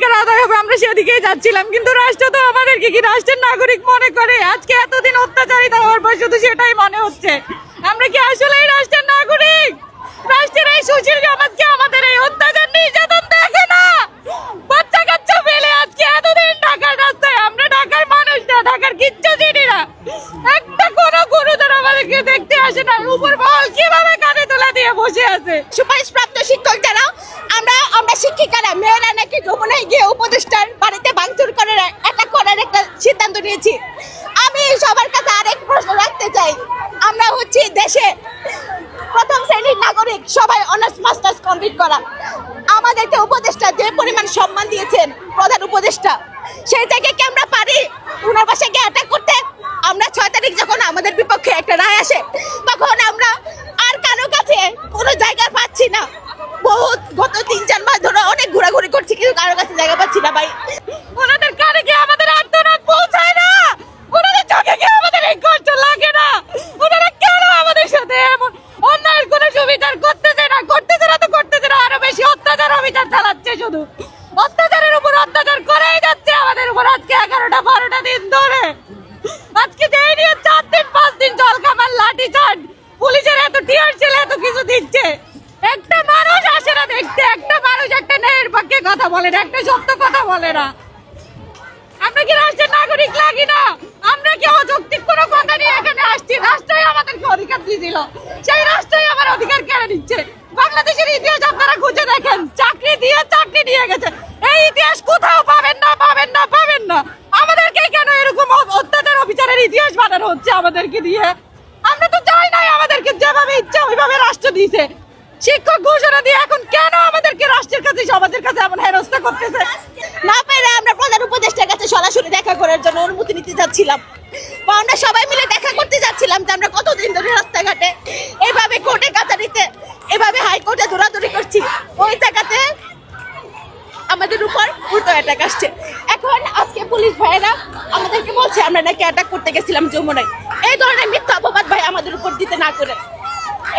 অধিকার আদায় হবে আমরা সেদিকেই যাচ্ছিলাম, কিন্তু রাষ্ট্র তো আমাদেরকে কি রাষ্ট্রের নাগরিক মনে করে? আজকে এতদিন অত্যাচারিত হওয়ার পর শুধু সেটাই মনে হচ্ছে। আমরা কি আসলে রাষ্ট্রের নাগরিক? রাষ্ট্রের এই সুশীল সমাজকে আমাদের এই অত্যাচার নির্যাতন দেখে না? বাচ্চা কাচ্চা ফেলে আজকে এতদিন ঢাকার রাস্তায়, আমরা ঢাকার মানুষ না, ঢাকার কিচ্ছু চিনি না, একটা কোনো গুরুজন আমাদেরকে দেখতে আসে না। উপর মহল কিভাবে কানে তোলা দিয়ে বসে আছে? সুপারিশপ্রাপ্ত শিক্ষক যারা আমরা শিক্ষিকারা মেয়েরা নাকি যমুনায় গিয়ে উপদেষ্টার বাড়িতে ভাঙচুর করার অ্যাটাক করার একটা সিদ্ধান্ত নিয়েছি। আমি সবার কাছে আরেক প্রশ্ন রাখতে চাই, আমরা হচ্ছি দেশে প্রথম শ্রেণীর নাগরিক, সবাই অনার্স মাস্টার্স কমপ্লিট করা। আমাদেরকে উপদেষ্টা যে পরিমাণ সম্মান দিয়েছেন প্রধান উপদেষ্টা, সেই জায়গায় কি আমরা পারি উনার বাসায় গিয়ে অ্যাটাক করতে? আমরা 6 তারিখ যখন আমাদের বিপক্ষে একটা রায় আসে, তখন আমরা আর কারো কাছে কোনো জায়গা পাচ্ছি না। বহুত গত 3-4 মাস ধরে অনেক ঘোরাঘুরি করছি, কিন্তু কারো কাছে জায়গা পাচ্ছি না। ভাই, ওনাদের কানে কি আমাদের আর্তনাদ পৌঁছায় না? ওনাদের চোখে কি আমাদের এই কষ্ট লাগে না? ওনারা কেন আমাদের সাথে এমন অন্যায়ের কোনো সুবিচার করতেছে না? করতেছে না তো করতেছে না, আরো বেশি অত্যাচার অবিচার চালাচ্ছে, শুধু অত্যাচারের উপর অত্যাচার করেই যাচ্ছে আমাদের উপর। আজকে 11টা-12টা দিন ধরে, আজকে যেই নিয়ে 4 দিন 5 দিন জল কামান লাঠি চার্জ, পুলিশের এত টিয়ার ছেলে এত কিছু দিচ্ছে, একটা মানুষ আসে না দেখতে, একটা মানুষ একটা ন্যায়ের পক্ষে কথা বলে না, একটা সত্য কথা বলে না। আমরা কি রাষ্ট্রের নাগরিক লাগি না? আমরা কি অযৌক্তিক কোনো কথা নিয়ে এখানে আসছি? রাষ্ট্রই আমাদেরকে অধিকার দিয়েছিল, সেই রাষ্ট্রই আমার অধিকার কেড়ে নিচ্ছে। বাংলাদেশের ইতিহাস আপনারা খুঁজে দেখেন, চাকরি দিয়ে চাকরি নিয়ে গেছে, এই ইতিহাস কোথাও পাবেন না, পাবেন না, পাবেন না। আমাদেরকে কেন এরকম অত্যাচার অবিচারের ইতিহাস বানানো হচ্ছে আমাদেরকে দিয়ে? আমরা তো চাই নাই, আমাদেরকে যেভাবে ইচ্ছা ওইভাবে রাষ্ট্র দিয়েছে। শিক্ষক ঘোষণা দিয়ে এখন কেন আমাদেরকে রাষ্ট্রের কাছে সমাজের কাছে এমন হেনস্থা করতেছে? না পেরে আমরা প্রধান উপদেষ্টার কাছে সরাসরি দেখা করার জন্য অনুমতি নিতে যাচ্ছিলাম, বা আমরা সবাই মিলে দেখা করতে যাচ্ছিলাম যে আমরা কতদিন ধরে রাস্তাঘাটে এইভাবে কোর্টে কাছারিতে এভাবে হাইকোর্টে দৌড়াদৌড়ি করছি, ওই জায়গাতে আমাদের উপর উল্টো অ্যাটাক আসছে। এখন আজকে পুলিশ ভাইয়েরা আমাদেরকে বলছে আমরা নাকি অ্যাটাক করতে গেছিলাম যমুনায়। এই ধরনের মিথ্যা অপবাদ ভাই আমাদের উপর দিতে না করে,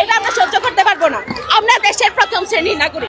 এটা আমরা সহ্য করতে পারবো না। আমরা দেশের প্রথম শ্রেণীর নাগরিক।